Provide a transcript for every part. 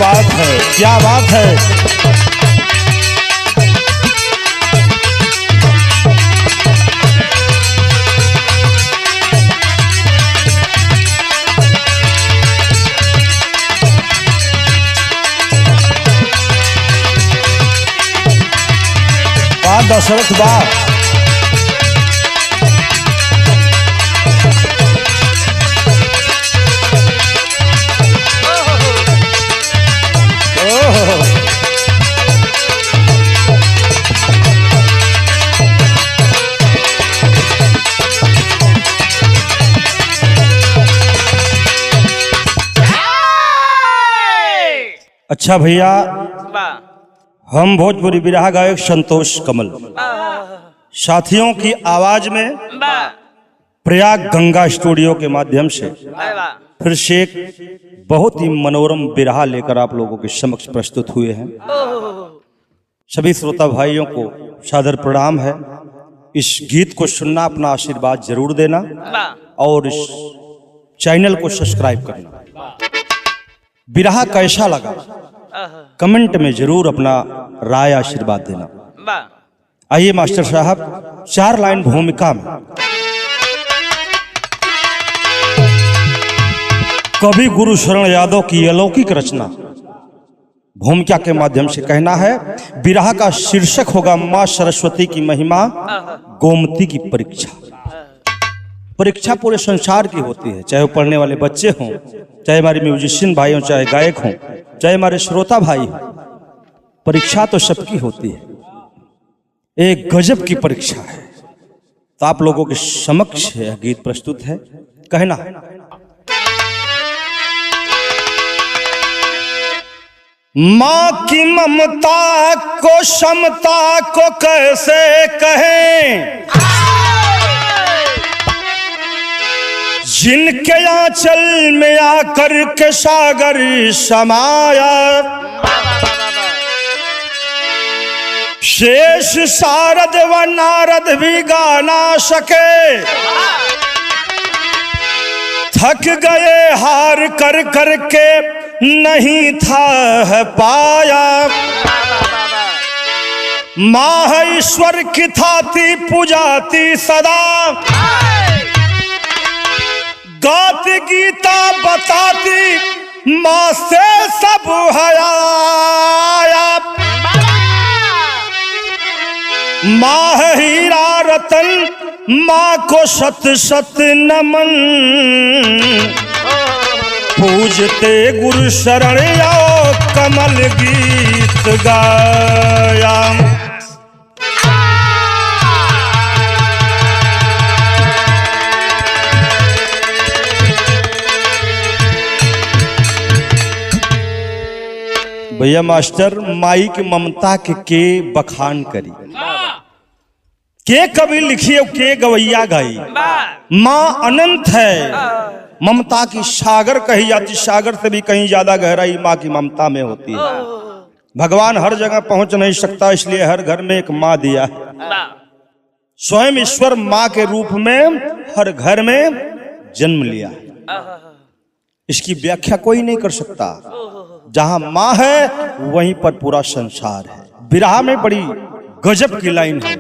बात है, क्या बात है। बात दशरथ बात अच्छा भैया, हम भोजपुरी बिरहा गायक संतोष कमल साथियों की आवाज में प्रयाग गंगा स्टूडियो के माध्यम से फिर से एक बहुत ही मनोरम बिरहा लेकर आप लोगों के समक्ष प्रस्तुत हुए हैं। सभी श्रोता भाइयों को सादर प्रणाम है। इस गीत को सुनना, अपना आशीर्वाद जरूर देना और इस चैनल को सब्सक्राइब करना। बिरहा कैसा लगा कमेंट में जरूर अपना राय आशीर्वाद देना। आइए मास्टर साहब, 4 लाइन भूमिका में कवि गुरु शरण यादव की अलौकिक रचना भूमिका के माध्यम से कहना है। बिरहा का शीर्षक होगा मां सरस्वती की महिमा, गोमती की परीक्षा। परीक्षा पूरे संसार की होती है, चाहे वो पढ़ने वाले बच्चे हों, चाहे हमारे म्यूजिशियन भाई हों, चाहे गायक हों, चाहे हमारे श्रोता भाई हों। परीक्षा तो सबकी होती है, एक गजब की परीक्षा है। तो आप लोगों के समक्ष यह गीत प्रस्तुत है। कहना है, मां की ममता को समता को कैसे कहें, जिनके आंचल में आकर के सागर समाया। शेष शारद व नारद भी गा ना सके, थक गए हार कर कर के नहीं था पाया। मां है ईश्वर की थाती पुजाती सदा, गाती गीता बताती मां से सब हया। मां है हीरा रतन, मां को सत सत नमन। पूजते गुरु शरण आओ, कमल गीत गाया। भैया मास्टर, माई की ममता के बखान करी, के कवि लिखी और के गवैया गाई। माँ अनंत है, ममता की सागर कही जाती, सागर से भी कहीं ज्यादा गहराई माँ की ममता में होती है। भगवान हर जगह पहुंच नहीं सकता, इसलिए हर घर में एक माँ दिया है। स्वयं ईश्वर माँ के रूप में हर घर में जन्म लिया है। इसकी व्याख्या कोई नहीं कर सकता। जहां माँ है वहीं पर पूरा संसार है। बिरहा में बड़ी गजब की लाइन है।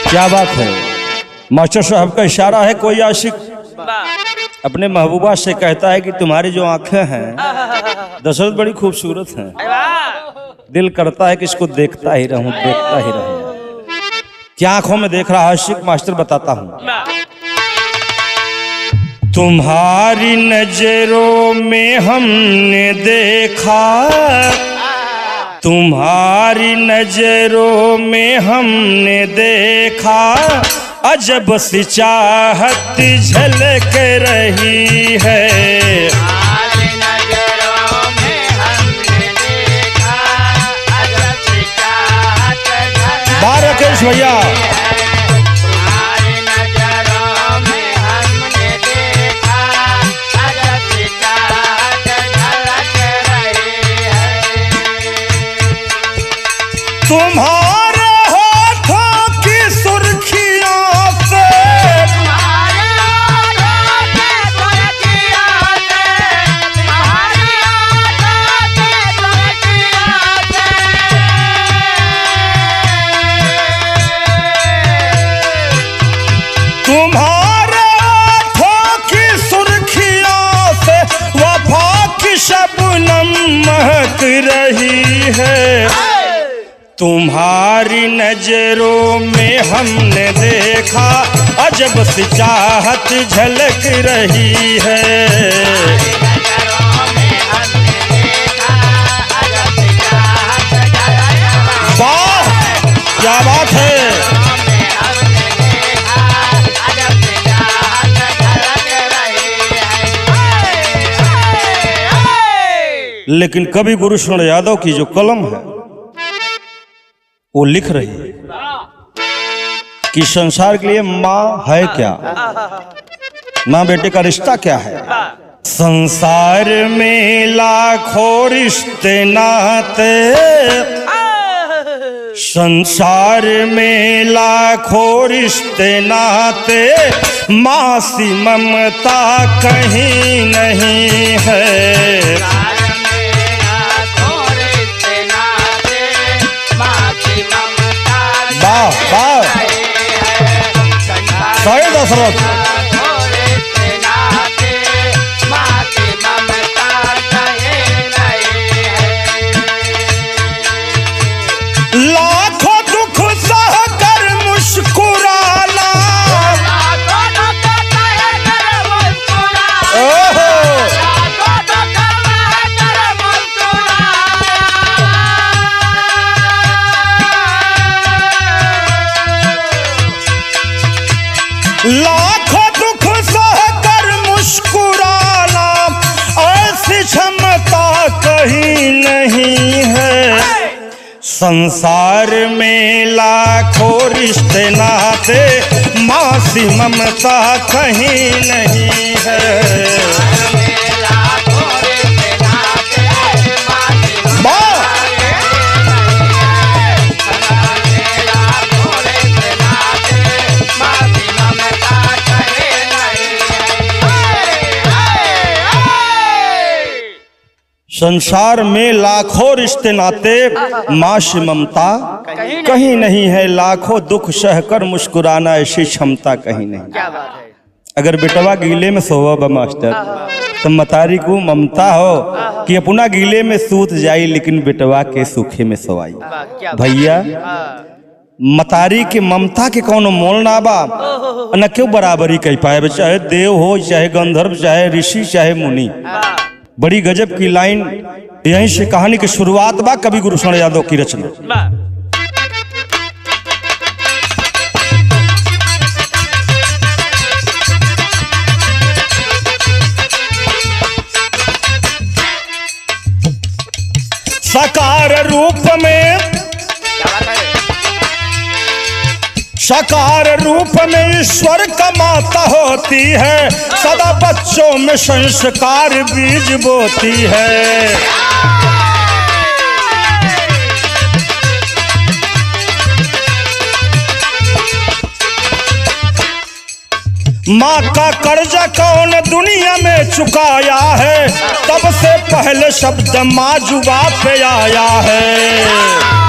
क्या बात है, मास्टर साहब का इशारा है। कोई आशिक अपने महबूबा से कहता है कि तुम्हारी जो आंखें हैं दशरथ बड़ी खूबसूरत हैं। दिल करता है कि इसको देखता ही रहूं, देखता ही रहूं। क्या आंखों में देख रहा है आशिक, मास्टर बताता हूं। तुम्हारी नजरों में हमने देखा, तुम्हारी नजरों में हमने देखा, अजब सी चाहत झलक रही है। राकेश भैया, तुम्हारे होठों की सुर्खी तुम्हारी नजरों में हमने देखा अजब सी चाहत झलक रही है। वाह क्या बात है। लेकिन कवि गुरुशरण यादव की जो कलम है वो लिख रही है कि संसार के लिए माँ है क्या, माँ बेटे का रिश्ता क्या है। संसार में लाखों रिश्ते नाते, संसार में लाखों रिश्ते नाते, माँ सी ममता कहीं नहीं है। सही दशरथ लाखों दुख सह कर मुस्कुराना, लाखों दुख सह कर मुस्कुराना, ऐसी क्षमता कहीं नहीं है। संसार में लाखों रिश्ते नाते, माँ सी ममता कहीं नहीं है। संसार में लाखों रिश्ते नाते, माँ से ममता कहीं नहीं है। लाखों दुख सहकर मुस्कुराना, ऐसी क्षमता कहीं नहीं। अगर बेटवा गीले में सोवा मास्टर तो मतारी को ममता हो कि अपना गीले में सूत जाई, लेकिन बेटवा के सूखे में सोवाई। भैया मतारी के ममता के कौन मोल ना बा, न क्यों बराबरी कह पाए, चाहे देव हो, चाहे गंधर्व, चाहे ऋषि, चाहे मुनि। बड़ी गजब की लाइन यहीं से कहानी की शुरुआत बा कवि गुरुशरण यादव की रचना। साकार रूप में, साकार रूप में ईश्वर का माता होती है, सदा बच्चों में संस्कार बीज बोती है। माँ का कर्जा कौन दुनिया में चुकाया है, तब से पहले शब्द माँ जुबा पे आया है।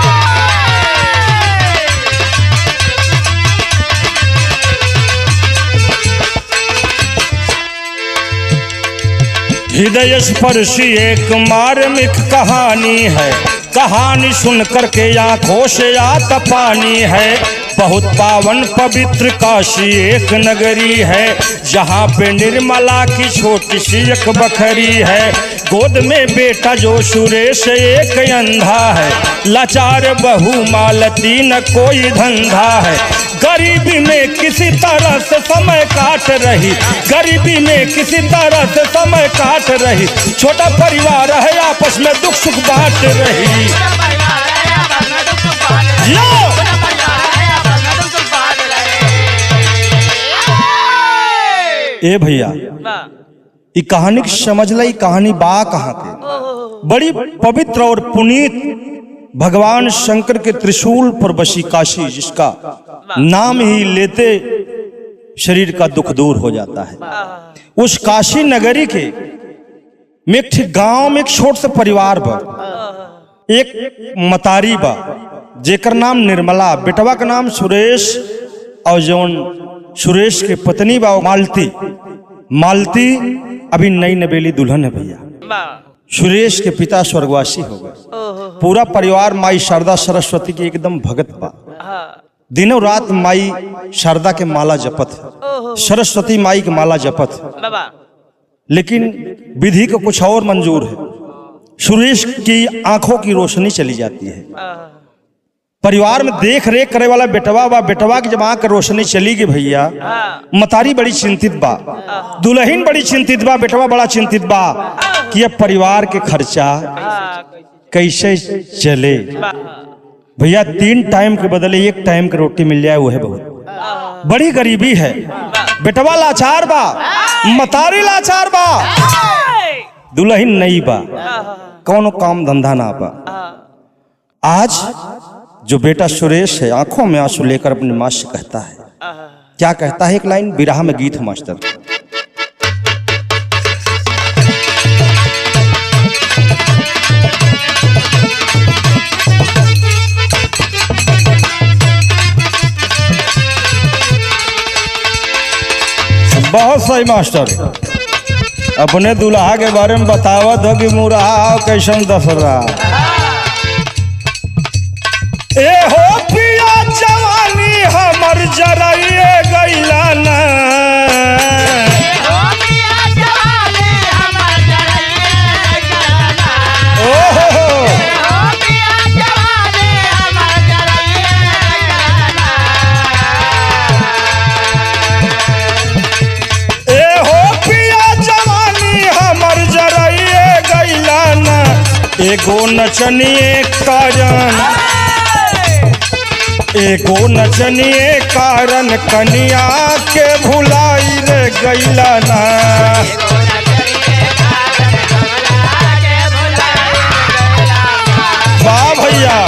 हृदय स्पर्शी एक मार्मिक कहानी है, कहानी सुन करके आंखों से आता पानी है। बहुत पावन पवित्र काशी एक नगरी है, जहाँ पे निर्मला की छोटी सी एक बखरी है। गोद में बेटा जो सुरेश एक अंधा है, लाचार बहू मालती न कोई धंधा है। गरीबी में किसी तरह से समय काट रही, गरीबी में किसी तरह से समय काट रही। छोटा परिवार है आपस में दुख सुख बांट रही। ए भैया ये कहानी समझ ला, कहानी बा कहाँ के। बड़ी पवित्र और पुनीत भगवान शंकर के त्रिशूल पर बसी काशी, जिसका नाम ही लेते शरीर का दुख दूर हो जाता है। उस काशी नगरी के में एक गांव में एक छोट से परिवार बा, एक मतारी बा जेकर नाम निर्मला, बेटवा का नाम सुरेश, और जौन सुरेश के पत्नी बा मालती। मालती अभी नई नवेली दुल्हन है भैया। सुरेश के पिता स्वर्गवासी हो गए। पूरा परिवार माई शारदा सरस्वती की एकदम भगत बा। दिनों रात माई शारदा के माला जपत है, सरस्वती माई के माला जपत है, लेकिन विधि को कुछ और मंजूर है। सुरेश की आंखों की रोशनी चली जाती है। परिवार में देख रेख करे वाला बेटवा बा, बेटवा की जब आंख की रोशनी चली गई भैया, मतारी बड़ी चिंतित बा, दुल्हन बड़ी चिंतित बा, बेटवा बड़ा चिंतित बा कि अब परिवार के खर्चा कैसे चले। भैया 3 टाइम के बदले 1 टाइम की रोटी मिल जाए वो है बहुत बड़ी गरीबी है। बेटवा लाचार बा, मतारी लाचार बा, दुल्हन नहीं बा, कौनो काम धंधा ना बा। आज जो बेटा सुरेश है आंखों में आंसू लेकर अपनी माँ से कहता है, क्या कहता है? एक लाइन बिरहा में गीत है मास्टर। बहुत सही मास्टर, अपने दुल्हा के बारे में बतावत हो कि मुरहा कैसन दसरा। ए हो पिया जवानी हमर जराइए गइला ना, एगो नचनिए कारण, एगो नचनिए कारण कनिया के भुलाई रे गइला ना। वाह भैया,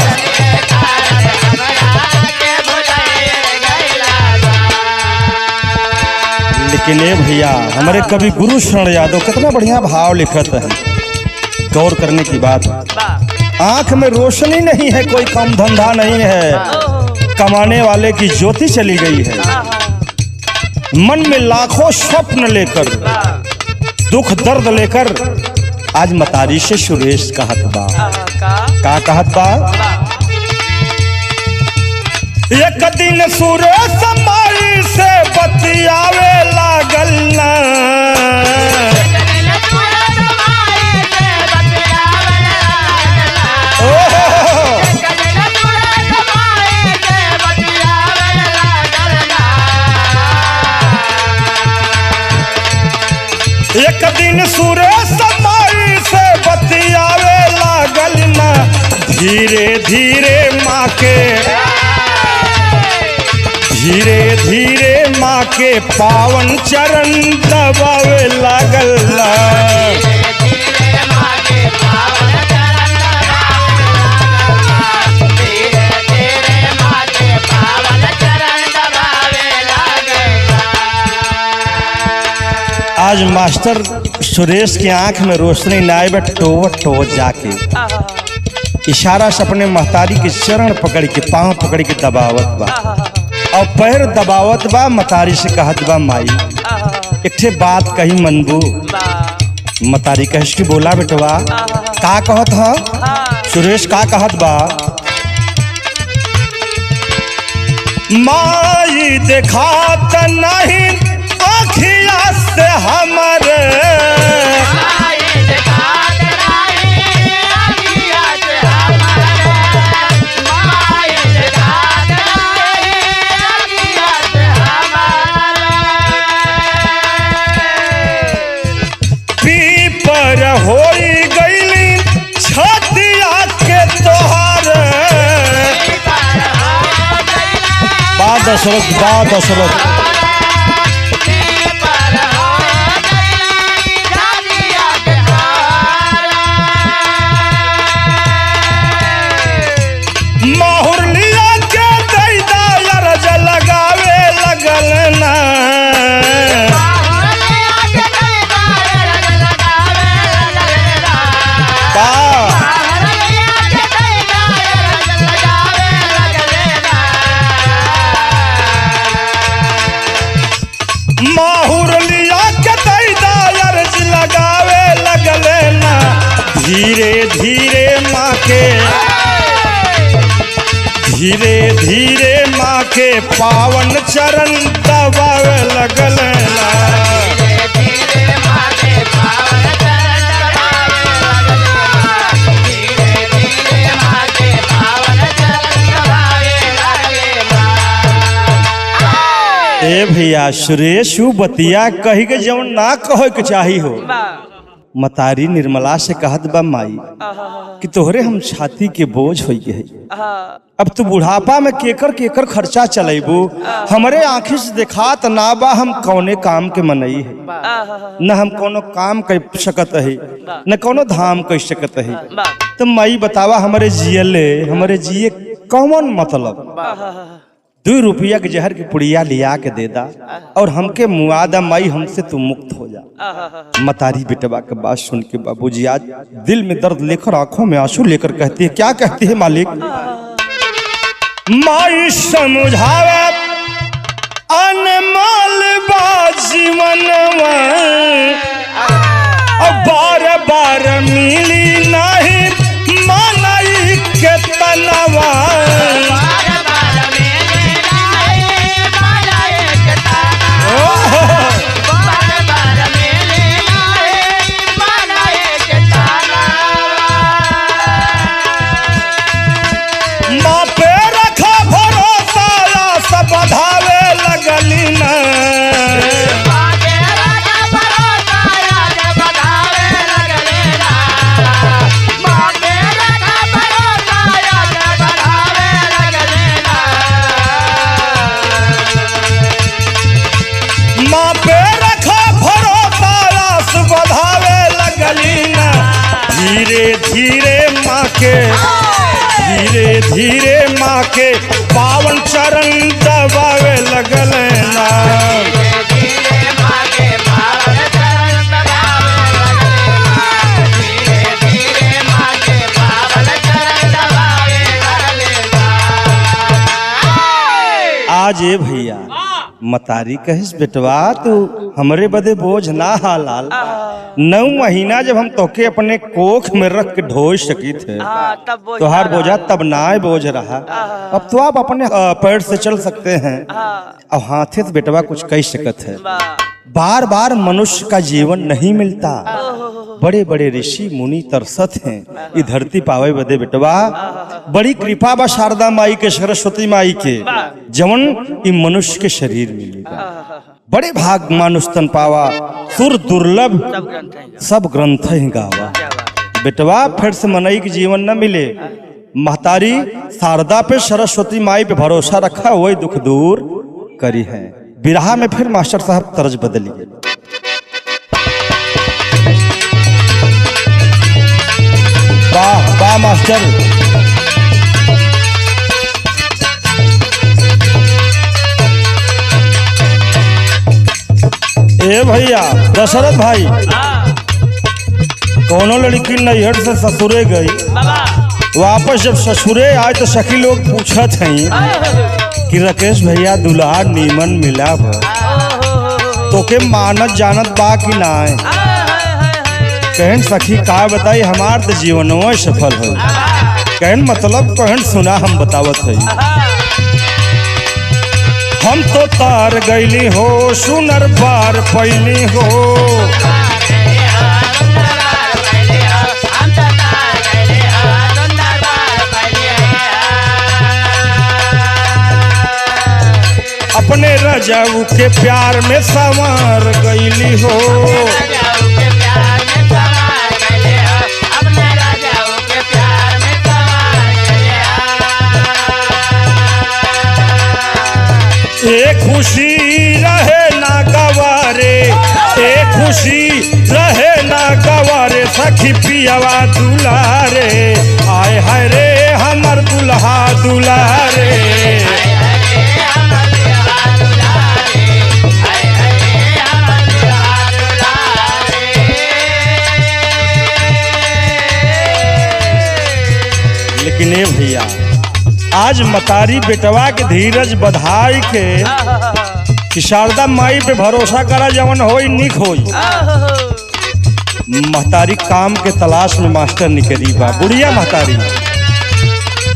लेकिन ए भैया हमारे कवि गुरु शरण यादव कितना बढ़िया भाव लिखत है। गौर करने की बात, आंख में रोशनी नहीं है, कोई काम धंधा नहीं है, कमाने वाले की ज्योति चली गई है। मन में लाखों स्वप्न लेकर, दुख दर्द लेकर आज मतारी से सुरेश कहत बा, का कहत बा? एक दिन सुरेश माई से बतियावे लागल ना, एक दिन सुरेश माई से बतियावे लागल ना, धीरे धीरे माँ के, धीरे धीरे माँ के पावन चरण दबावे लागल ना। आज मास्टर सुरेश की आंख में रोशनी ना आए, टो जाके इशारा से अपने महतारी के चरण पकड़ के, पांव पकड़ के दबावत बा और पैर दबावत बा। महतारी से कहत बा, माई एक ठे बात कही मनबू। महतारी कह की बोला बेटवा, का कहत हा? सुरेश का कहत बा? माई देखात नहीं आँखिया से हमारे, पीपर होई गईली छतिया के तोहार। बात दशरथ, बात दशरथ, धीरे धीरे माँ के धीरे धीरे माँ के पावन चरण दबावे लगल ना। ए भैया सुरेश बतिया कही के जवन ना कहे के चाही हो। मतारी निर्मला से कहत बा माई कि तोहरे हम छाती के बोझ हो गए। अब तू बुढ़ापा में केकर केकर खर्चा चलेबू, हमरे आँखी से दिखात ना बा हम कौने काम के मनई है, न हम कोनो काम कर सकत है, न कोनो धाम कर सकत है। तो माई बतावा हमरे जिए कौन मतलब। 2 रुपया के जहर की पुड़िया लिया के दे दा और हमके मुआदा माई हमसे तू मुक्त हो जा। मतारी बेटवा के बात सुन के बाबूजी आज दिल में दर्द लेकर आंखों में आंसू लेकर कहती है, क्या कहती है मालिक? माई समझावे अनमोल बा जीवनवा, बार बार मिली नहीं मानाई के तनवा। धीरे धीरे माँ के पावन चरण दबावे लगल ना। आज ये भैया मतारी कहिस बेटवा तू हमरे बदे बोझ ना हालाल। 9 महीना जब हम तोके अपने कोख में रख के ढोई सकी थे तोहार बोझा तब ना बोझ रहा। अब तो आप अपने पैर से चल सकते हैं, अब हाथे से बेटवा कुछ कह सकते हैं। बार बार मनुष्य का जीवन नहीं मिलता, बड़े बड़े ऋषि मुनि तरसत हैं ये धरती पावे बदे बेटवा। बड़ी कृपा बा शारदा माई के, सरस्वती माई के, जवन ये मनुष्य के शरीर मिलेगा। बड़े भाग मानुष तन पावा, सुर दुर्लभ सब ग्रंथ ही गावा। बेटवा फिर से मनई के जीवन न मिले। महतारी शारदा पे, सरस्वती माई पे भरोसा रखा, वही दुख दूर करी है। बिरहा में फिर मास्टर साहब तर्ज बदलिए। वाह वाह मास्टर। ए भैया दशरथ भाई, कोनो लड़की नैहर से ससुरे गई, वापस जब ससुरे आए तो सखी लोग पूछत हैं कि राकेश भैया दुल्हा नीमन मिला बा, तोके मानत जानत बा कि ना? कहन सखी का बताई हमार तो जीवनवा सफल हो। कहन मतलब कहन सुना हम बतावत है। हम तो तार गईली हो सुनर बार पैली हो, अपने रजाऊ के प्यार में संवार गईली हो। एक खुशी रहे ना गवारे, एक खुशी रहे ना गवारे, सखी पियावा दुलारे, आय हाय रे हमर दुल्हा दुलारे। लेकिन ये भैया आज मतारी बेटवा के धीरज बधाई के कि शारदा माई पे भरोसा करा, जवन होई निक होई। महतारी काम के तलाश में मास्टर निकली बा। बुढ़िया महतारी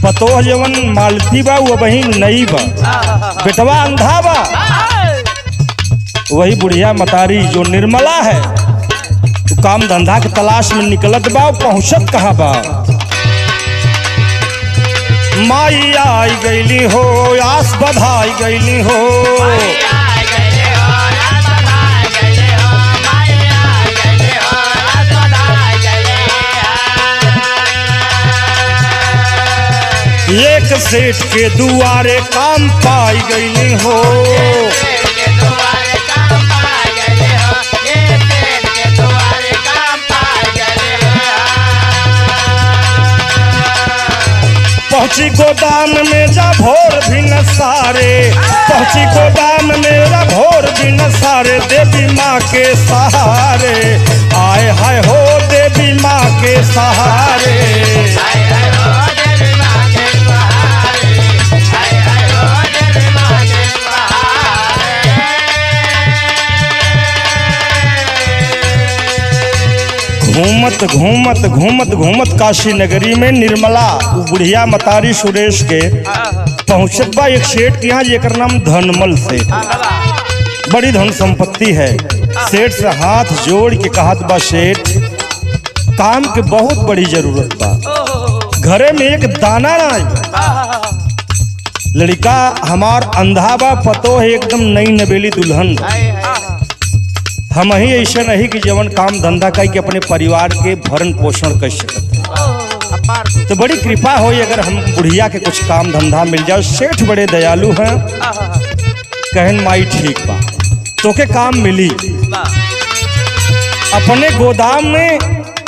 पतो जवन मालती बा वो वही नई बा, बेटवा अंधा बा। वही बुढ़िया महतारी जो निर्मला है तो काम धंधा के तलाश में निकलत बा। पहुंचत कहाँ बा? माई आई गईली हो, आस बधाई गईली हो। एक सेठ के दुआरे काम पाई गईली हो। पहुंची गोदाम में जा भोर भी न सारे, पहुंची गोदाम में जा भोर भी न सारे। देवी माँ के सहारे आए हाय हो, देवी माँ के सहारे। घूमत घूमत घूमत घूमत काशी नगरी में निर्मला बुढ़िया मतारी सुरेश के पहुंचत बा एक सेठ के यहाँ, जेकर नाम धनमल से। बड़ी धन संपत्ति है। सेठ से हाथ जोड़ के कहत बा, सेठ काम के बहुत बड़ी जरूरत बा, घरे में एक दाना ना। लड़का हमार अंधा बा, पतो है एकदम नई नवेली दुल्हन। हम ही ऐसा नहीं कि जवन काम धंधा कई के अपने परिवार के भरण पोषण कर सकते। तो बड़ी कृपा हो अगर हम बुढ़िया के कुछ काम धंधा मिल जाए। सेठ बड़े दयालु हैं, कहन माई ठीक बा, तो के काम मिली। अपने गोदाम में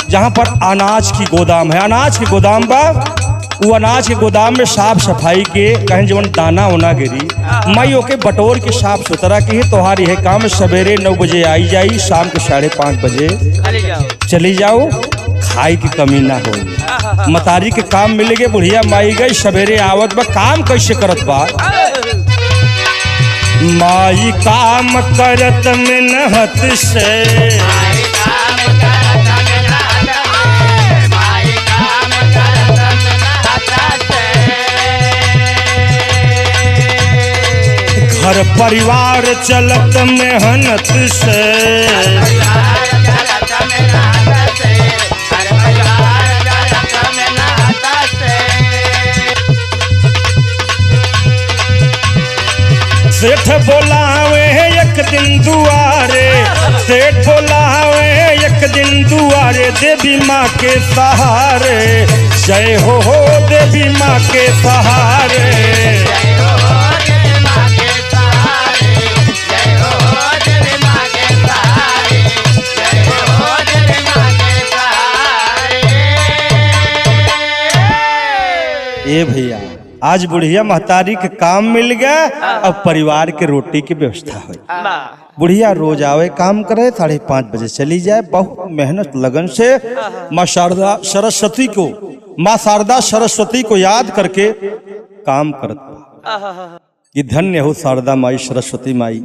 जहाँ पर अनाज की गोदाम है, अनाज की गोदाम बा, वो अनाज के गोदाम में साफ सफाई के कहीं जवन दाना होना गिरी मई ओके बटोर के साफ सुथरा की है। तोहारी है काम सवेरे 9 बजे आई जाई, शाम के 5:30 बजे चली जाओ, खाई की कमी ना हो। मतारी के काम मिल गए, बुढ़िया माई गई सवेरे आवत बा। काम कैसे करत बा? माई काम करत मेहनत से, घर परिवार चलत मेहनत से। सेठ बोलावे एक दिन दुआरे, सेठ बोलावे एक दिन दुआरे। देवी माँ के सहारे जय हो देवी माँ के सहारे। ए भैया आज बुढ़िया महतारी के काम मिल गया, अब परिवार के रोटी की व्यवस्था हुई। बुढ़िया रोज आवे काम करे, 5:30 बजे चली जाए। बहुत मेहनत लगन से माँ शारदा सरस्वती को, माँ शारदा सरस्वती को याद करके काम करता। ये धन्य हो शारदा माई, सरस्वती माई,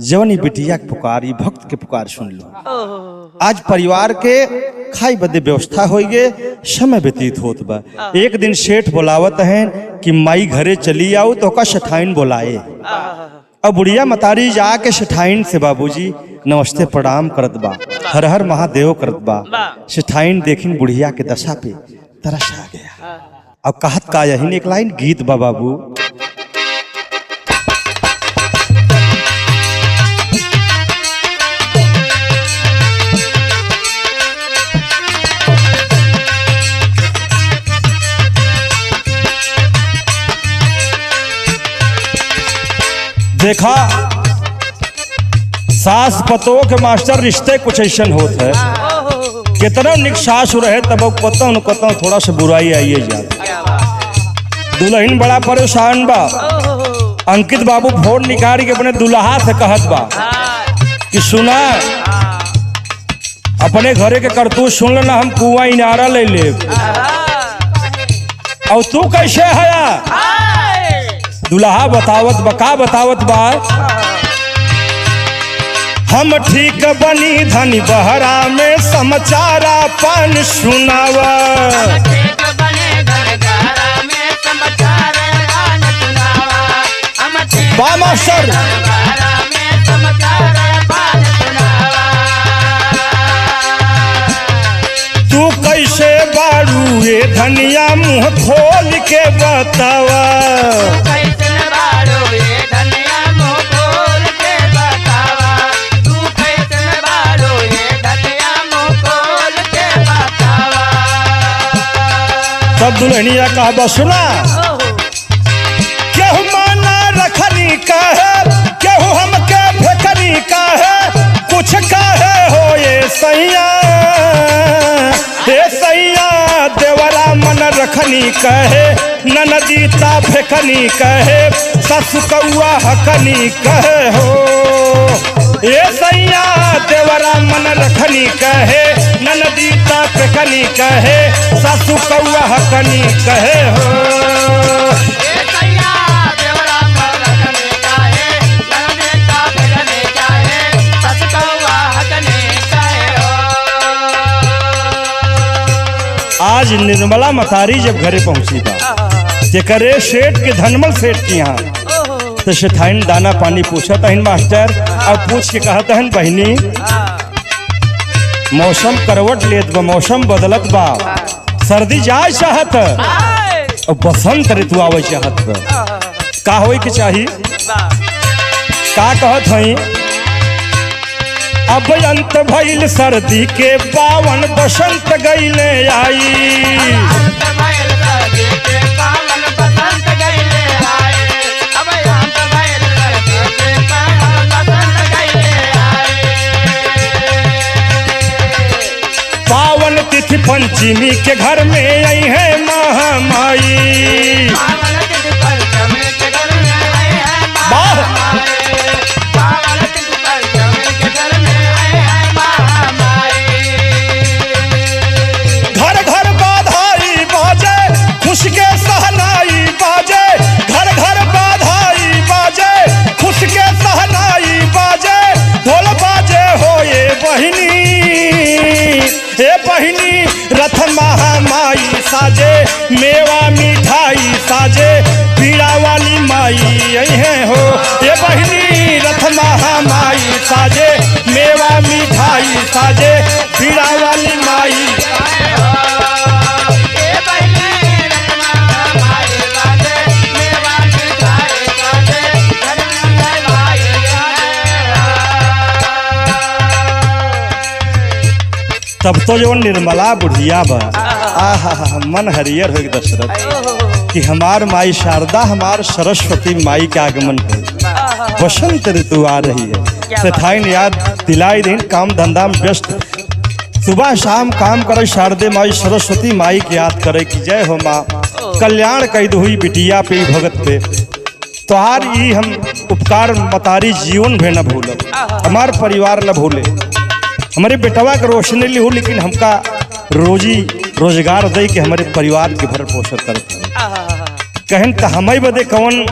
जवनी बिटिया के पुकार, ये भक्त के पुकार सुन लो। आज परिवार के खाई बदे व्यवस्था हो गए, समय व्यतीत होत बा। एक दिन सेठ बुलावत हैं कि माई घरे चली आओ, तो का सेठाइन बुलाए। अब बुढ़िया मतारी जाके सेठाइन से बाबूजी नमस्ते प्रणाम करत बा, हर हर महादेव करत बा। सेठाइन देखिन बुढ़िया के दशा पे तरस आ गया। अब कहत का यही एक लाइन गीत बा बाबू, देखा सास पतो के मास्टर रिश्ते कुछ ऐसा होते है। कितना निकसास रहे तब कतौ थोड़ा सा बुराई आइए जाए। दुल्हन बड़ा परेशान बा। अंकित बाबू फोन निकाल के अपने दुल्हा से कहत बा कि सुना, अपने घरे के करतूत सुन लेना, हम कुआं इनारा ले ले। और तू कैसे है? दुल्हा बतावत बका बतावत बा, हम ठीक बनी धनी बहरा में समाचारा पान सुनावा। वाह मास्टर। तू कैसे बारू ये धनिया मुँह खोल के बतावा। तब दुल्हनिया कहा सुना, केहू माना रखनी का है, केहू हमके फेकनी का है, कुछ काहे हो ये सैया, देवरा मन रखनी कहे, ननदी ता फेकनी कहे, ससु कौआ हकनी कहे हो ये सैया, देवरा मन रखनी कहे, ननदी ता फेकनी कहे, ससु कौआ हकनी कहे हो। आज निर्मला मतारी जब घरे पहुंची था, जेकरे सेठ के धनमल सेठ के यहाँ, तो सेठाइन दाना पानी पूछा तहन मास्टर, और पूछ के कहा तहन बहनी मौसम करवट लेत बा, मौसम बदलत बा, सर्दी जाए चाहत और बसंत ऋतु आवे चाहत, का होई के चाही, का कहत हई, अब अंत भइल सर्दी के पावन बसंत गईले आई। पावन तिथि पंचमी के घर में आई है महामाई। रथ महामाई साजे, मेवा मिठाई साजे, पीड़ा वाली माई यही हो ये बहिनी, रथ महामाई साजे, मेवा मिठाई साजे, पीड़ा वाली माई। तब तो जो निर्मला बुढ़िया बा, आहा मन हरियर हो दशरथ कि हमार माई शारदा, हमार सरस्वती माई के आगमन है, बसंत ऋतु आ रही है। सेठाइन याद दिलाई दिन, काम धंधा में व्यस्त, सुबह शाम काम करे, शारदे माई सरस्वती माई के याद करे कि जय हो माँ, कल्याण कैद हुई बिटिया पे भगत पे, तोहार ई हम उपकार मतारी जीवन भी न भूल, हमार परिवार न भूले, हमारे बेटवा के रोशनी ली हो, लेकिन हमका रोजी रोजगार दे के हमारे परिवार के भर पोषण करते कहन तो हमें बदे कौन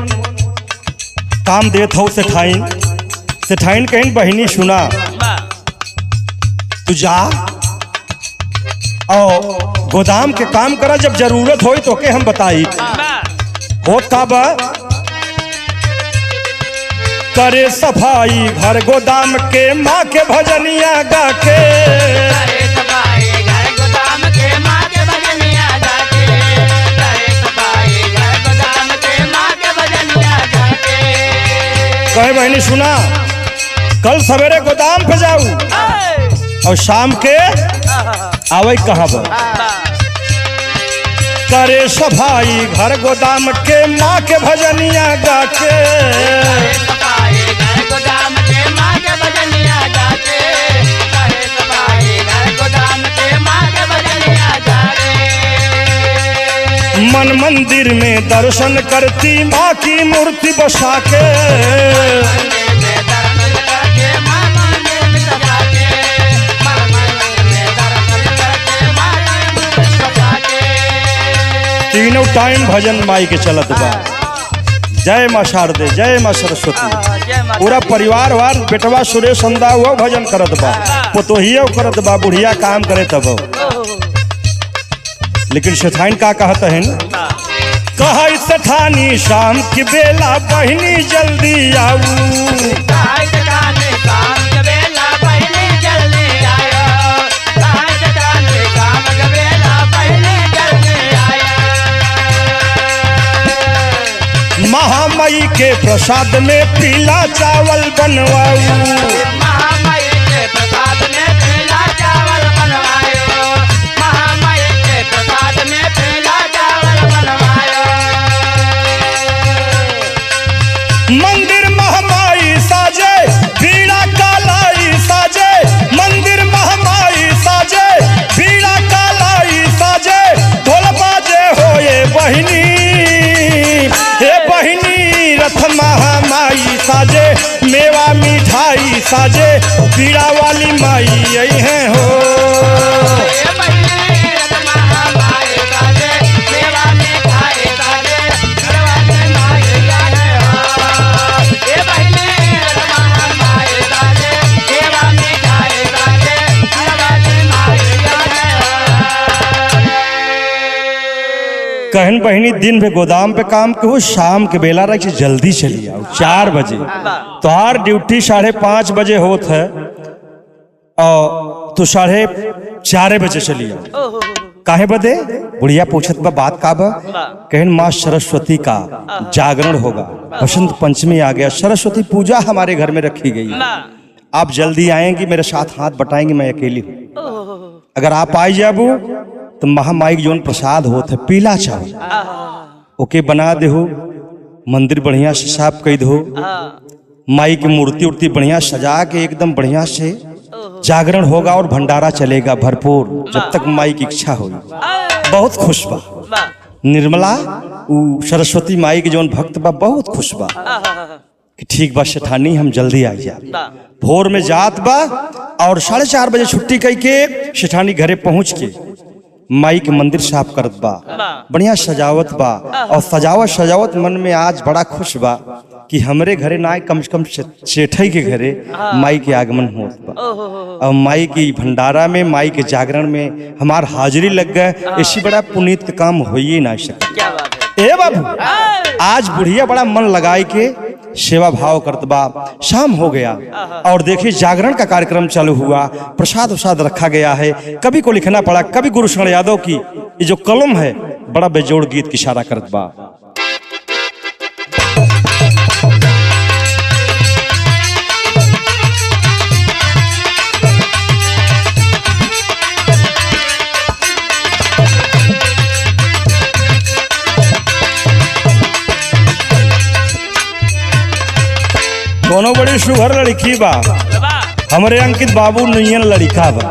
काम देत हो। सेठाइन कहन बहिनी सुना, तू जा और गोदाम के काम करा, जब जरूरत हो तो के हम बताई होत का बा, करे सफाई घर गोदाम के, माँ के भजनिया गा के, करे सफाई घर गोदाम के, माँ के भजनिया गा के, करे सफाई घर गोदाम के, माँ के भजनिया गा के। कहे बहनी सुना, कल सवेरे गोदाम पे जाऊ और शाम के आवे कहाँ पर, करे सफाई घर गोदाम के, माँ के भजनिया गा के, मन मंदिर में दर्शन करती माँ की मूर्ति बसा के, तीनों टाइम भजन माई के चलत बा, जय माँ शारदे, जय माँ सरस्वती। पूरा परिवार वार बेटवा सुरेश अंदा वो भजन करत बा, पोतोहिया करत बा, बुढ़िया काम करे तब। लेकिन सेठाइन का कहत है, कहा सेठानी शाम की बेला बहनी जल्दी आऊ। महामाई के प्रसाद में पीला चावल बनवाऊ। महामाई के प्रसाद में पीला चावल बनवायो। महामाई के प्रसाद में पीला चावल बनवायो। मंदिर महामाई साजे, बीड़ा कालाई साजे। मंदिर महामाई साजे, बीड़ा कालाई साजे। ढोल बाजे हो ये बहिनी, रथ महामाई साजे। मेवा मिठाई साजे, पीड़ा वाली माई आई है हो। कहन बहिनी दिन में गोदाम पे काम कहो, शाम के बेला रही जल्दी चली आओ 4 बजे। तोहार ड्यूटी 5:30 बजे होत है और तो 4:30 बजे चली आओ। काहे बदे? बुढ़िया पूछत बा बात का बा? कहन माँ सरस्वती का जागरण होगा, बसंत पंचमी आ गया, सरस्वती पूजा हमारे घर में रखी गई है। आप जल्दी आएंगी, मेरे साथ हाथ बटाएंगी, मैं अकेली हूँ। अगर आप आई जाबू तो महामाई जोन प्रसाद होता है पीला चावल ओके बना दे हो, मंदिर बढ़िया से साफ कर दो, माई की मूर्ति उर्ति बढ़िया सजा के एकदम बढ़िया से जागरण होगा और भंडारा चलेगा भरपूर जब तक माई की इच्छा होगी। बहुत खुश बा निर्मला, सरस्वती माई के जोन भक्त बा बहुत खुश बा कि ठीक बा सेठानी हम जल्दी आ जा। भोर में जात बा और 4:30 बजे छुट्टी कई के सेठानी घरे पहुंच के माई के मंदिर साफ करत बा, बढ़िया सजावट बा। और सजावट मन में आज बड़ा खुश बा कि हमरे घरे ना कम से कम सेठई के घरे माई के आगमन होत बा। और माई की भंडारा में, माई के जागरण में हमार हाजिरी लग गए, ऐसी बड़ा पुनीत काम हो ही ना सके। ए बाबू आज बुढ़िया बड़ा मन लगाए के सेवा भाव करत बा। शाम हो गया और देखिए जागरण का कार्यक्रम चालू हुआ, प्रसाद उसाद रखा गया है। कवि को लिखना पड़ा, कवि गुरुशरण यादव की ये जो कलम है बड़ा बेजोड़ गीत की इशारा करत बा। दोनों बड़ी सुघर लड़की बा, हमारे अंकित बाबू नैयन लड़का बा।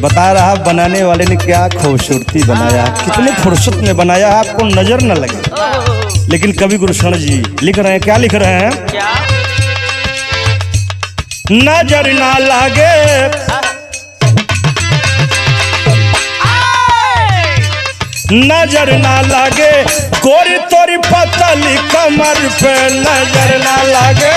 बता रहा बनाने वाले ने क्या खूबसूरती बनाया, कितने फुर्सत में बनाया, आपको नजर न लगे। लेकिन कवि गुरुशरण जी लिख रहे हैं, क्या लिख रहे हैं? नजर ना लागे, नजर ना लागे, गोरी तोरी पतली कमर पे नजर ना लागे।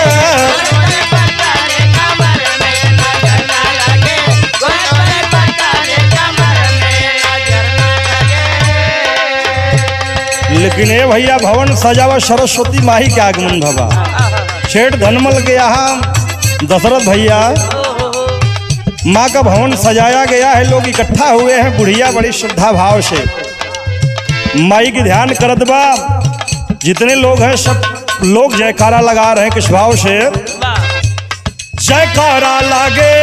लेकिन ये भैया भवन सजावा सरस्वती माही के आगमन भवा। सेठ धनमल के यहाँ दशरथ भैया माँ का भवन सजाया गया है, लोग इकट्ठा हुए हैं, बुढ़िया बड़ी श्रद्धा भाव से माई की ध्यान करत बा। जितने लोग हैं सब लोग जयकारा लगा रहे हैं किस भाव से? जयकारा लागे,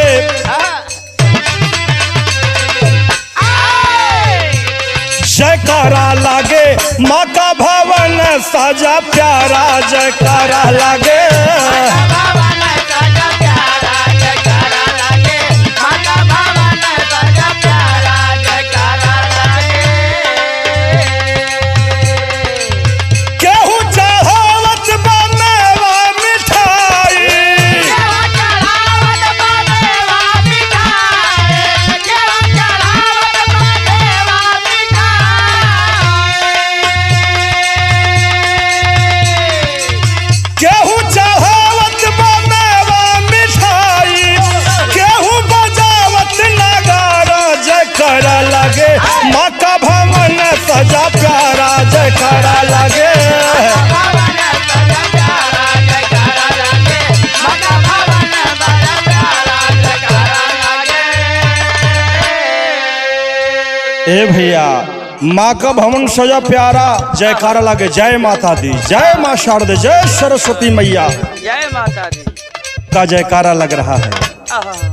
जयकारा लागे, माँ का भवन साजा प्यारा, जयकारा लागे। माँ का भवन सजा प्यारा जयकारा लगे। ए भैया, माँ का भवन सजा प्यारा जयकारा लगे। जय माता दी, जय माँ शारदे, जय सरस्वती मैया, जय माता दी का जयकारा लग रहा है।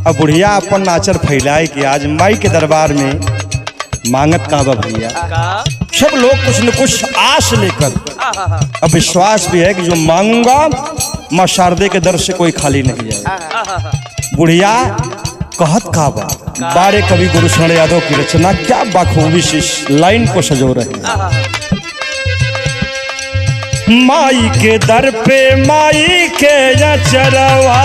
अब बुढ़िया अपन नाचर फैलाए कि आज माई के दरबार में मांगत का बा भैया। सब लोग कुछ न कुछ आस लेकर, अब विश्वास भी है कि जो मांगूंगा माँ शारदे के दर से कोई खाली नहीं जाए। बुढ़िया कहत का बा, बारे कवि गुरु शरण यादव की रचना क्या बाखूबी से इस लाइन को सजो रहे। माई के दर पे माई के अचरवा,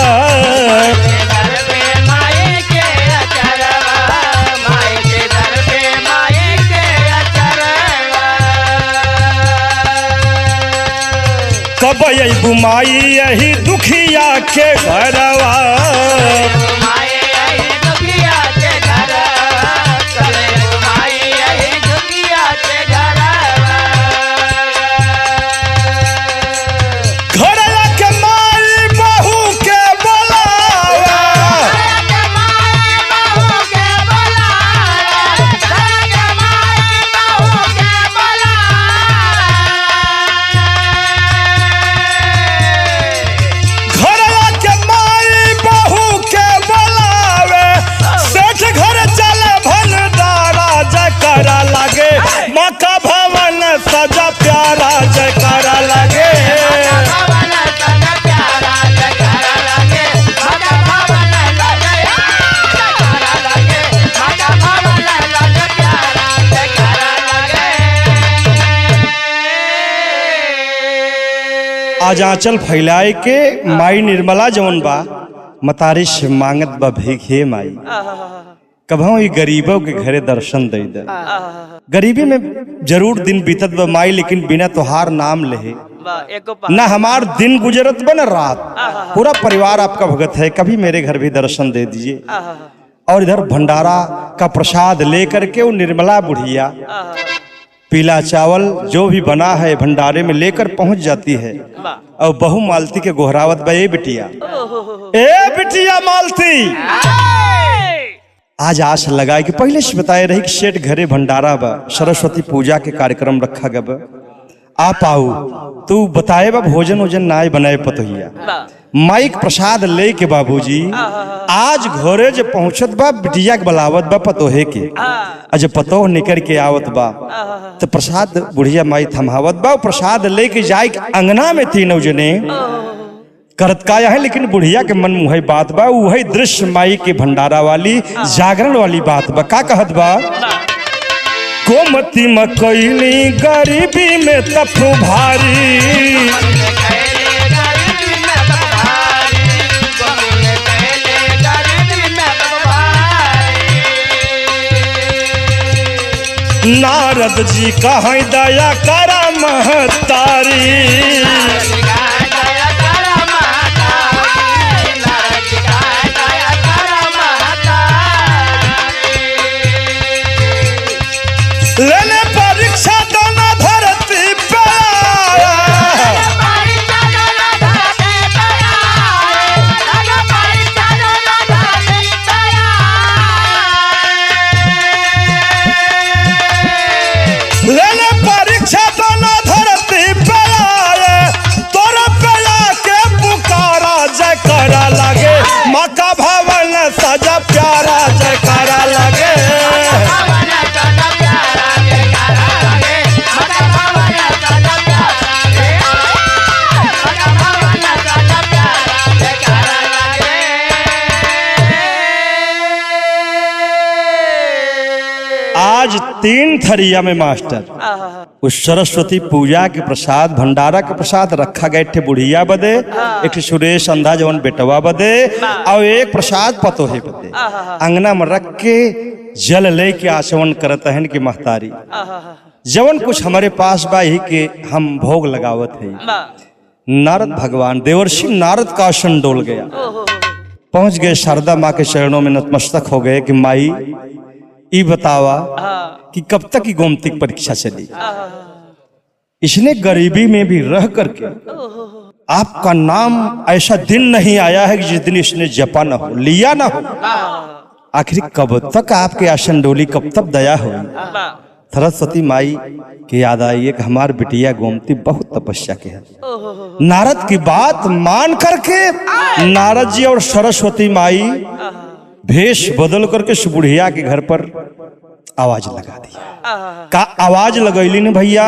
कब अबू माई यही दुखिया के घरवा, सजा प्यारा जयकारा लगे। आज आंचल फैलाए के माई निर्मला जवन बा मतारी से मांगत बा भीखे माई, कभों ही गरीबों के घरे दर्शन दे दे। गरीबी में जरूर दिन बीतत बा माई, लेकिन बिना तोहार नाम ले ना हमार दिन गुजरत बा न रात। पूरा परिवार आपका भगत है, कभी मेरे घर भी दर्शन दे दीजिए। और इधर भंडारा का प्रसाद लेकर के वो निर्मला बुढ़िया पीला चावल जो भी बना है भंडारे में लेकर पहुंच जाती है। और बहु मालती के गोहरावत बा, ए बिटिया, ए बिटिया मालती, आज आस लगाए कि पहले से बताए रही कि सेठ घरे भंडारा बा, सरस्वती पूजा के कार्यक्रम रखा गया, आप आओ। तू बताए बा भोजन वोजन नाय बनाए पतोहिया, माइक प्रसाद ले के बाबूजी आज घरे जब पहुंचत बा बिटिया के बलावत बा पतोहे के। आज पतोह निकर के आवत बा तो प्रसाद बुढ़िया माई थमावत बा, प्रसाद ले के जाए अंगना में तीनों जने करत काया है। लेकिन बुढ़िया के मन मुहे बात बा, वही दृश्य माई के भंडारा वाली जागरण वाली बात बा। का कहत बा, गोमती मकैली गरीबी में तपू भारी, नारद जी कहाँ दया करा महतारी, लेने परीक्षा दोनों धरती पे लेने परीक्षा दोनों धरती पे आए, तोरा पे आके पुकारा जयकारा लगे। माँ का भवन सजा प्यारा जयकारा लगे। आज 3 थरिया में मास्टर उस सरस्वती पूजा के प्रसाद भंडारा के प्रसाद रखा गए थे बुढ़िया बदे, एक सुरेश अंधा जवन बेटवा बदे, और एक प्रसाद पतोहे बदे। अंगना में रख के जल ले के आचमन करत हन की महतारी, जवन कुछ हमारे पास बा ही के हम भोग लगावत है। नारद भगवान देवर्षि नारद का आसन डोल गया, पहुंच गए शारदा माँ के चरणों में नतमस्तक हो गए कि माई ये बतावा कि कब तक की गोमती की परीक्षा चली। इसने गरीबी में भी रह करके आपका नाम ऐसा दिन नहीं आया है कि जिस दिन इसने जपा ना हो, लिया ना हो। आखिर कब तक आपके आसन डोली, कब तक दया हो। सरस्वती माई की याद आई है कि हमार बिटिया गोमती बहुत तपस्या के है। नारद की बात मान करके नारद जी और सरस्वती माई भेष बदल करके उस बुढ़िया के घर पर आवाज लगा दिया। का आवाज लगैली ने भैया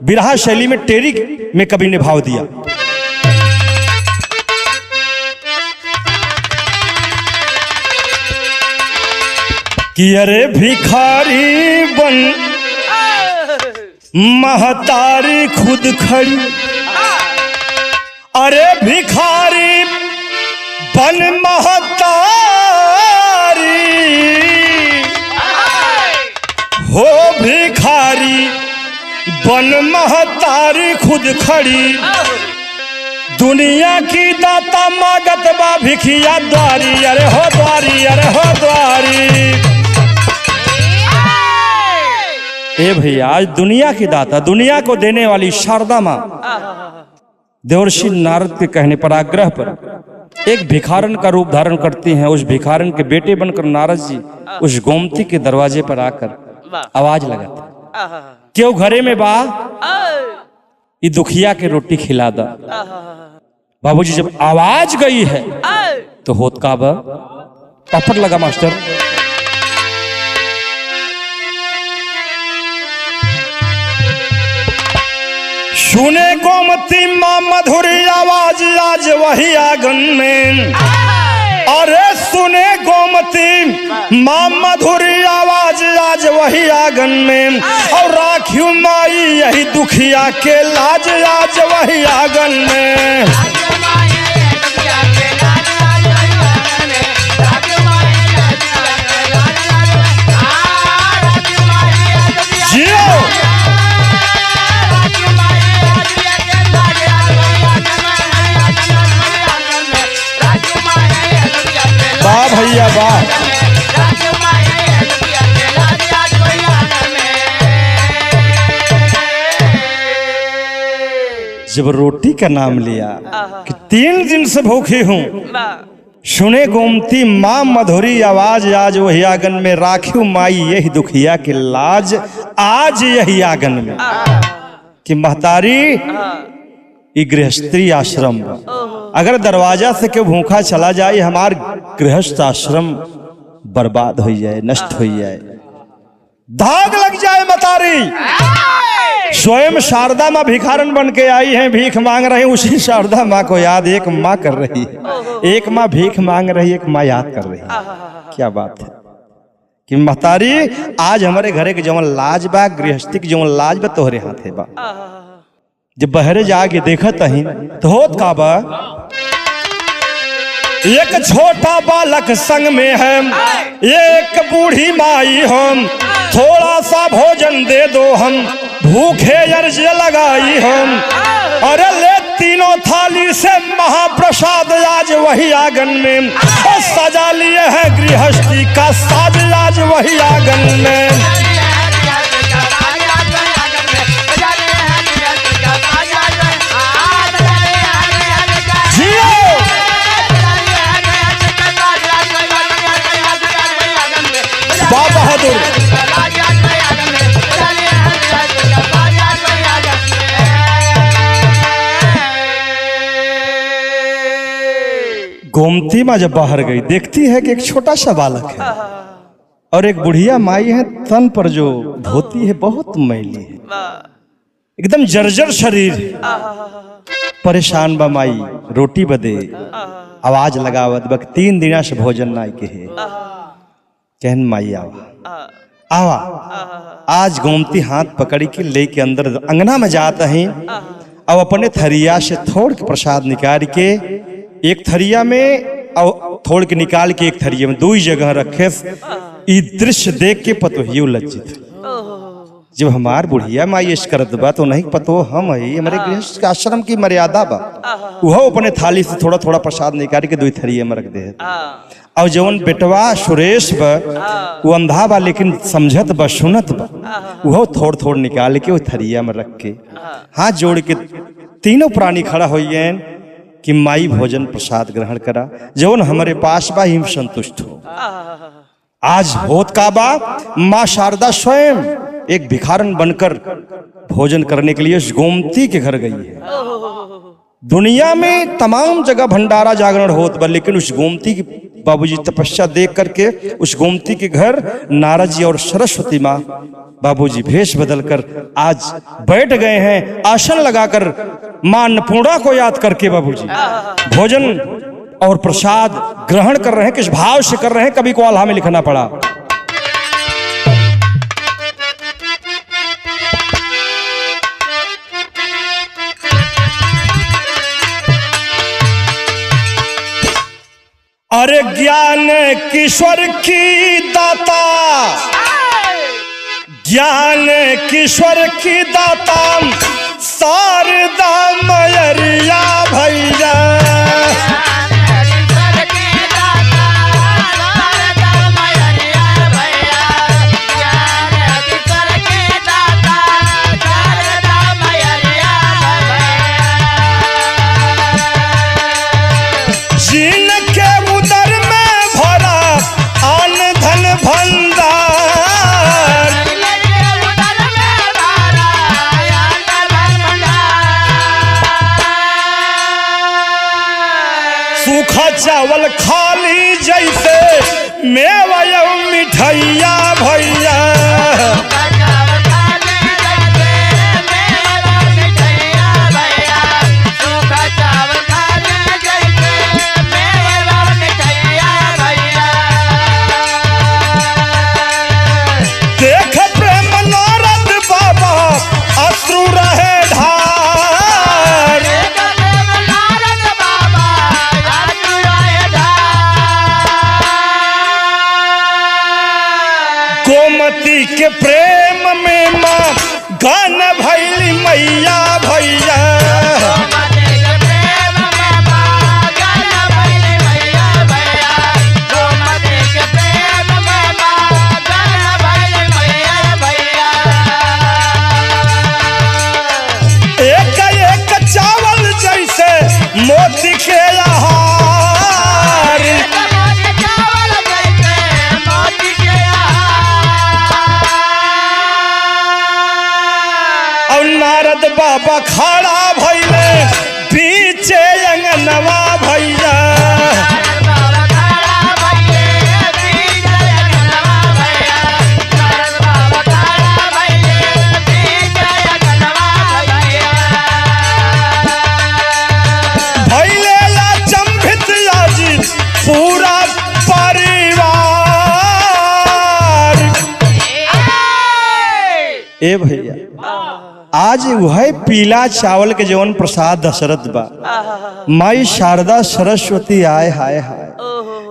बिरहा शैली में टेरी में कभी निभाव दिया। कि अरे भिखारी बन महतारी खुद खड़ी, अरे भिखारी बन महतारी हो, भिखारी बन महतारी खुद खड़ी, दुनिया की दाता मागत बा भिखिया द्वारी, अरे हो द्वारी, अरे हो द्वारी। ए भैया आज दुनिया की दाता, दुनिया को देने वाली शारदा माँ देवर्षि नारद के कहने पर, आग्रह पर एक भिखारन का रूप धारण करती हैं। उस भिखारन के बेटे बनकर नारद जी उस गोमती के दरवाजे पर आकर आवाज लगाते, क्यों घरे में बा ये दुखिया के रोटी खिला दा। बाबूजी जब आवाज गई है तो होत का बा, पपट लगा मास्टर। सुने गोमती माँ मधुरी आवाज आज वही आंगन में, अरे सुने गोमती माँ मधुरी आवाज आज वही आंगन में, और राखियो माई यही दुखिया के लाज आज वही आंगन में। वाह भैया वाह। जब रोटी का नाम लिया कि 3 दिन से भूखी हूँ, सुने गोमती माँ मधुरी आवाज आज वही आंगन में, राखियो माई यही दुखिया के लाज आज यही आंगन में। कि महतारी ये गृहस्थी आश्रम, अगर दरवाजा से क्यों भूखा चला जाए हमार गृहस्थ आश्रम बर्बाद हो जाए, नष्ट हो जाए, दाग लग जाए। मतारी स्वयं शारदा माँ भिखारन बन के आई हैं, भीख मांग रही। उसी शारदा माँ को याद एक माँ कर रही है, एक माँ भीख मांग रही, एक माँ याद कर रही है। क्या बात है कि महतारी आज हमारे घरे के जवन लाज बा, गृहस्थी के जवन लाज बा तोहरे हाथे बा। जब बहरे जाके देखा तही तो होत का बा, एक छोटा बालक संग में है, एक बूढ़ी माई हम, थोड़ा सा भोजन दे दो हम, भूखे अर्ज लगाई हम। अरे ले तीनों थाली से महाप्रसाद आज वही आंगन में, और सजा लिए है गृहस्थी का साज आज वही आंगन में। बहादुर गोमती माँ जब बाहर गई देखती है कि एक छोटा सा बालक है और एक बुढ़िया माई है, तन पर जो धोती है बहुत मैली है, एकदम जर्जर शरीर है। परेशान बा माई, रोटी बदे आवाज लगावत बक 3 दिन से भोजन ना के है। कहन माई आवा आवा। आज गोमती हाथ पकड़ी के लेके अंदर अंगना में जाता है, अब अपने थरिया से थोड़ के प्रसाद निकाल के एक थरिया में और थोड़ के निकाल के एक थरिया में 2 जगह रखे। ई दृश्य देख के पतोहियो लज्जित। जब हमार बुढ़िया माई करत बा तो नहीं पतो हम है, हमारे गृहस्थ आश्रम की मर्यादा बा। वो अपने थाली से थोड़ा थोड़ा प्रसाद निकाल के 2 थरिया में रख दे। और जवन बेटवा सुरेश बा वो अंधा बा लेकिन समझत बा सुनत बा, वो थोड़ थोड़ निकाल के वो थरिया में रख के हाथ जोड़ के तीनों प्राणी खड़ा होइए कि माई भोजन प्रसाद ग्रहण करा, जवन हमारे पास बा हिम संतुष्ट हो। आज होत का बा, माँ शारदा स्वयं एक भिखारन बनकर भोजन करने के लिए उस गोमती के घर गई है। दुनिया में तमाम जगह भंडारा जागरण होत बा, लेकिन उस गोमती की बाबूजी तपस्या देख करके उस गोमती के घर नारद जी और सरस्वती माँ बाबूजी भेष बदलकर आज बैठ गए हैं, आसन लगाकर मां अन्नपूर्णा को याद करके बाबूजी भोजन और प्रसाद ग्रहण कर रहे हैं। किस भाव से कर रहे हैं, कभी को आल्हा में लिखना पड़ा। अरे ज्ञान किशोर की दाता, ज्ञान किशोर की दाता शारदा मैया भैया। सूखा चावल खाली जैसे मेवा मिठैया भैया। देख प्रेम नारद बाबा अश्रु रहे ढार। गोमती के प्रेम में माँ गान भैली मैया भैया। एक एक चावल जैसे मोती के आहार। और नारद बाबा खड़ा भैले पीछे अंगनवा भैया। भैले अचंभित आज पूरा परिवार। ए भैया आज वह पीला चावल के जवन प्रसाद दशरथ बा, माई शारदा सरस्वती आए हाय हाय।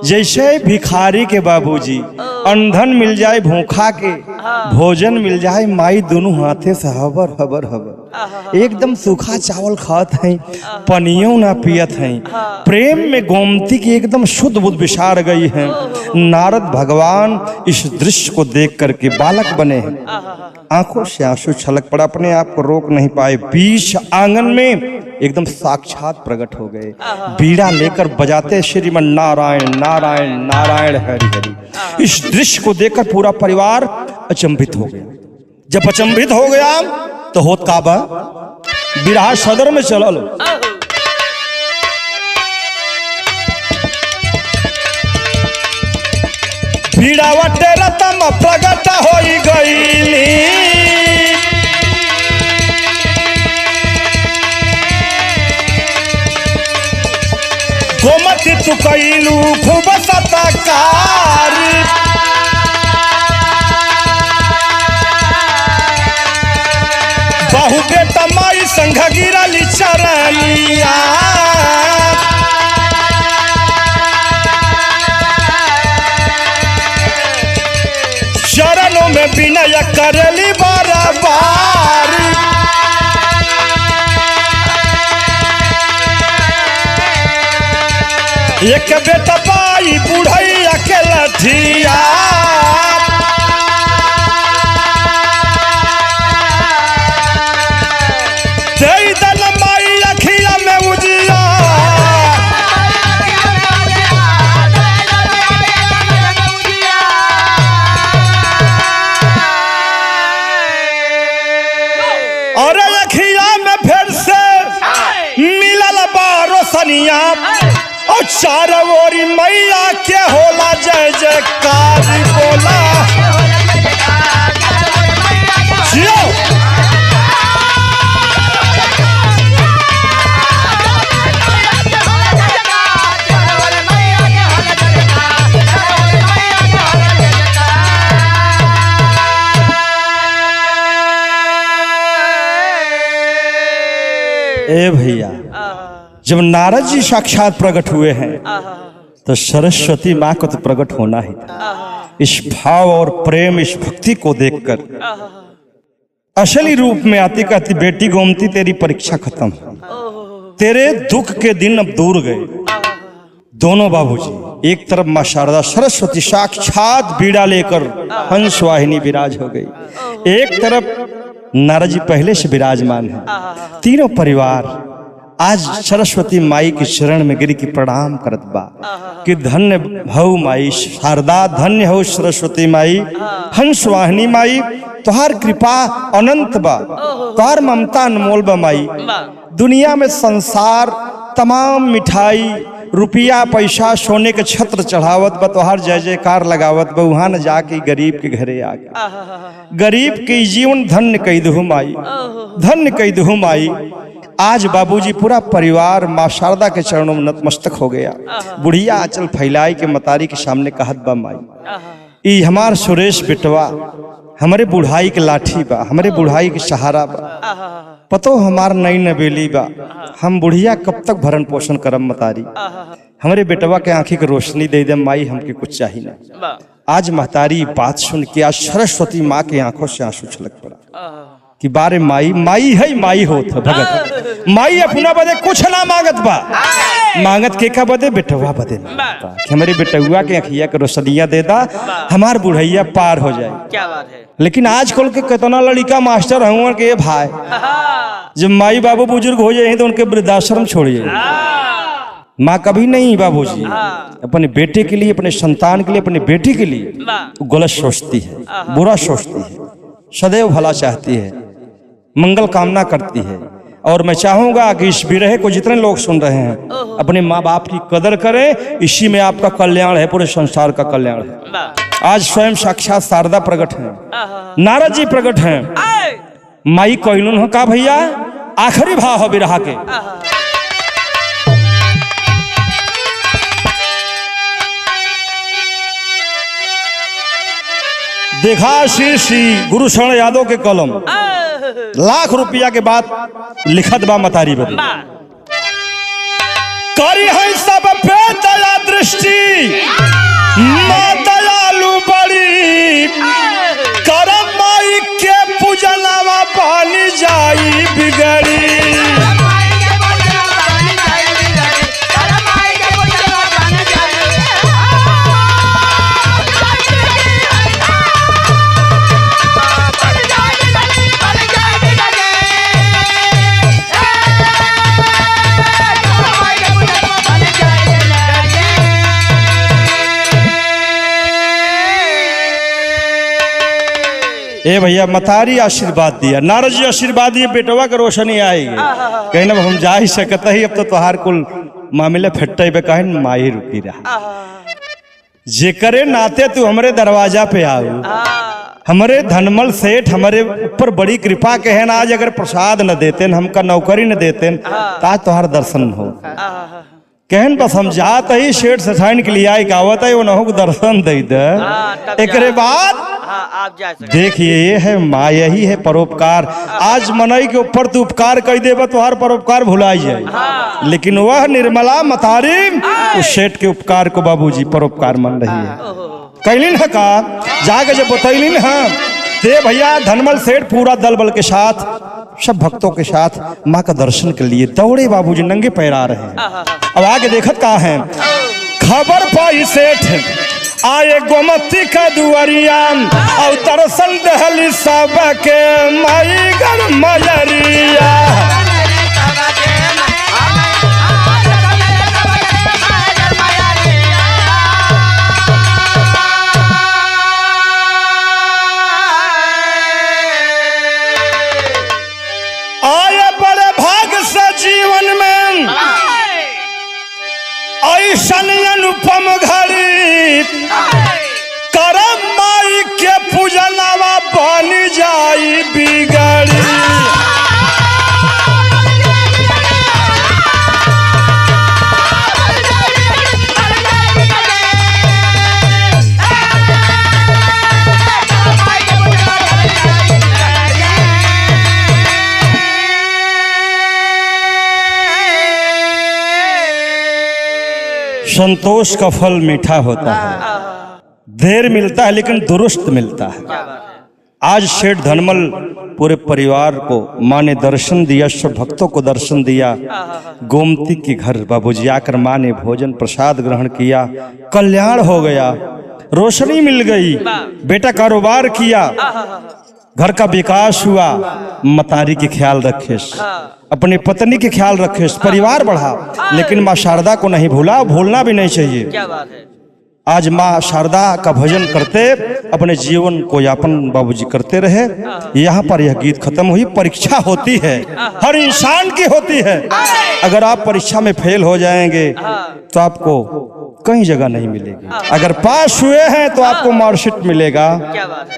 जैसे भिखारी के बाबूजी अंधन मिल जाए, भूखा के भोजन मिल जाए, माई दोनों हाथे से हबर हबर हबर एकदम सूखा चावल खात हैं, पनियों ना पियत हैं। प्रेम में गोमती की एकदम शुद्ध बुद्ध विशार गई है। नारद भगवान इस दृश्य को देख करके बालक बने हैं, आंखों से आंसू छलक पड़ा, अपने आप को रोक नहीं पाए। बीच आंगन में एकदम साक्षात प्रकट हो गए, बीड़ा लेकर बजाते श्रीमन नारायण नारायण नारायण हरि हरि। इस दृश्य को देखकर पूरा परिवार अचंभित हो गया। जब अचंभित हो गया तो होत का बा, बिरहा सदर में चलल। बीड़ावटे रतम प्रगट होई गईली, गोमती तू कैलू खूब सत्कार। बहु बेटा माई संघ गिरली चरनिया, चरणों में विनय करली बार। एक बेटा पाई बुढ़ई छठिया जय दल माई अखिया में उजिया और अखिया में फिर से मिलल बारो सनिया और चारों ओरी मैया के होला जय जयकार बोला जियो ए भैया, जब नारद जी साक्षात प्रकट हुए हैं तो सरस्वती माँ को तो प्रकट होना ही था। इस भाव और प्रेम, इस भक्ति को देखकर असली रूप में आती कहती, बेटी गोमती तेरी परीक्षा खत्म, तेरे दुख के दिन अब दूर गए। दोनों बाबूजी, एक तरफ माँ शारदा सरस्वती साक्षात बीड़ा लेकर हंस वाहिनी विराज हो गई, एक तरफ नारद जी पहले से विराजमान है। तीनों परिवार आज सरस्वती माई के चरण में गिर की प्रणाम करत बा कि धन्य भव माई शारदा, धन्य हो सरस्वती माई, हंस वाहिनी माई, तुहार कृपा अनंत बा, तुहार ममता अनमोल बा माई। दुनिया में संसार तमाम मिठाई रुपया पैसा सोने के छत्र चढ़ावत बा, तुहार जय जयकार लगावत बा, वहां न जाके गरीब के घरे आ गया। गरीब के जीवन धन्य कई दहु माई, धन्य कई दहु माई। आज बाबूजी पूरा परिवार माँ शारदा के चरणों में नतमस्तक हो गया। बुढ़िया आंचल फैलाई के मतारी के सामने कहत बा, माई ई हमार सुरेश बेटवा हमारे बुढ़ाई के लाठी बा, हमारे बुढ़ाई के सहारा बा, पतो हमार नई नबेली बा, हम बुढ़िया कब तक भरण पोषण करम मतारी, हमारे बेटवा के आंखी के रोशनी दे दे माई, हमके कुछ चाहिए ना। आज महतारी बात सुन के आज सरस्वती माँ के आंखों से आंसू छलक पड़ा कि बारे माई, माई है माई होत भगत, माई अपना बदे कुछ ना मांगत बा, मांगत के का बदे बेटवा बदे कि हमारे बेटुआ के अखिया के रोशनिया दे दा, हमार बुढ़ैया पार हो जाए। क्या बात है। लेकिन आजकल के कितना लड़का मास्टर हुआ के भाई, जब माई बाबू बुजुर्ग हो जाए तो उनके वृद्धाश्रम छोड़िए। माँ कभी नहीं बाबूजी अपने बेटे के लिए, अपने संतान के लिए, अपने बेटी के लिए गलत सोचती है, बुरा सोचती है, सदैव भला चाहती है, मंगल कामना करती है। और मैं चाहूंगा कि इस विरह को जितने लोग सुन रहे हैं अपने माँ बाप की कदर करें, इसी में आपका कल्याण है, पूरे संसार का कल्याण है। आज स्वयं साक्षात शारदा प्रकट है, नारद जी प्रकट हैं, माई कहलुन का भैया आखिरी भाव हो बिरहा के, देखा शीर्षी गुरु शरण यादव के कलम, लाख रुपया के बाद लिखत बा मतारी बदे, करी है सब पे दया दृष्टि, माँ दयालु बड़ी, करम माई के पूजनवा पानी जाई बिगड़ी। ए भैया मतारी आशीर्वाद दिया, नारद जी आशीर्वाद दिए, बेटवा के रोशनी आएगी, कहीं अब हम जा ही सकता ही, अब तो तुहार कुल मामले फट्टे पे कहीं माही रुकी रहा, जेकरे नाते तू हमारे दरवाजा पे आओ, हमारे धनमल सेठ हमारे ऊपर बड़ी कृपा के है ना, आज अगर प्रसाद न देते न, हमका नौकरी न देते न, आज तुहार दर्शन हो कहन बस हम जात ही सेठ सठाइन के लिए आए आवत है, वो नहुक दर्शन दे दे। एक बाद आप जा सकते। देखिए ये है माँ, यही है परोपकार। आज मनई के ऊपर तू उपकार कह देबा तो हर परोपकार भुलाई जाए, लेकिन वह निर्मला मतारी उस सेठ के उपकार को बाबूजी परोपकार मन रही है। कैलिन है का जाके जब बतैलिन है ते भैया धनमल सेठ पूरा दल बल के साथ, सब भक्तों के साथ माँ का दर्शन के लिए दौड़े बाबूजी, नंगे पैर आ रहे हैं। अब आगे देखत कहा है, खबर पाई सेठ आए गोमती का दुआरिया और तरसल दहली सब के माई गर मयरिया। आए बड़े भाग से जीवन में ऐसन अनुपम घड़ी करम माई के पूजनवा बन जाई बिगड़ी। संतोष का फल मीठा होता है, देर मिलता है लेकिन दुरुस्त मिलता है। आज सेठ धनमल पूरे परिवार को माँ ने दर्शन दिया, सब भक्तों को दर्शन दिया। गोमती के घर बाबूजी आकर माँ ने भोजन प्रसाद ग्रहण किया, कल्याण हो गया, रोशनी मिल गई, बेटा कारोबार किया, घर का विकास हुआ। मतारी के ख्याल रखेस, अपनी पत्नी के ख्याल रखेस, परिवार बढ़ा। लेकिन माँ शारदा को नहीं भूला, भूलना भी नहीं चाहिए। क्या बात है। आज माँ शारदा का भजन करते अपने जीवन को यापन बाबूजी करते रहे। यहाँ पर यह गीत खत्म हुई। परीक्षा होती है, हर इंसान की होती है। अगर आप परीक्षा में फेल हो जाएंगे तो आपको कहीं जगह नहीं मिलेगी। अगर पास हुए हैं तो आपको मार्कशीट मिलेगा। क्या बात है।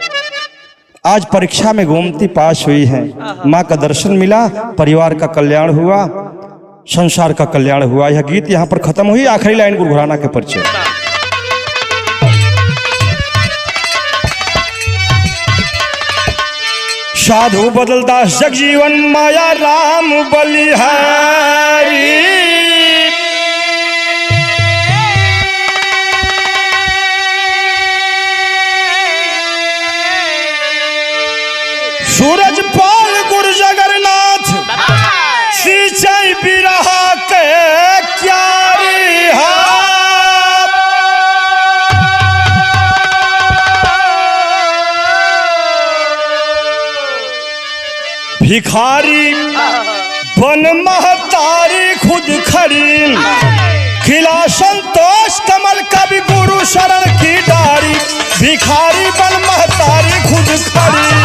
आज परीक्षा में गोमती पास हुई है, माँ का दर्शन मिला, परिवार का कल्याण हुआ, संसार का कल्याण हुआ। यह गीत यहाँ पर खत्म हुई। आखिरी लाइन गुरु घराना के परिचय। साधु बदलदास जगजीवन माया राम बलिहारी। सूरज पाल गुरु जगन्नाथ सिंचाई बिरहा के क्यारी हाथ। भिखारी बन महतारी खुद खड़ी, खिला संतोष कमल कवि गुरु शरण की डारी। भिखारी बन महतारी खुद खड़ी।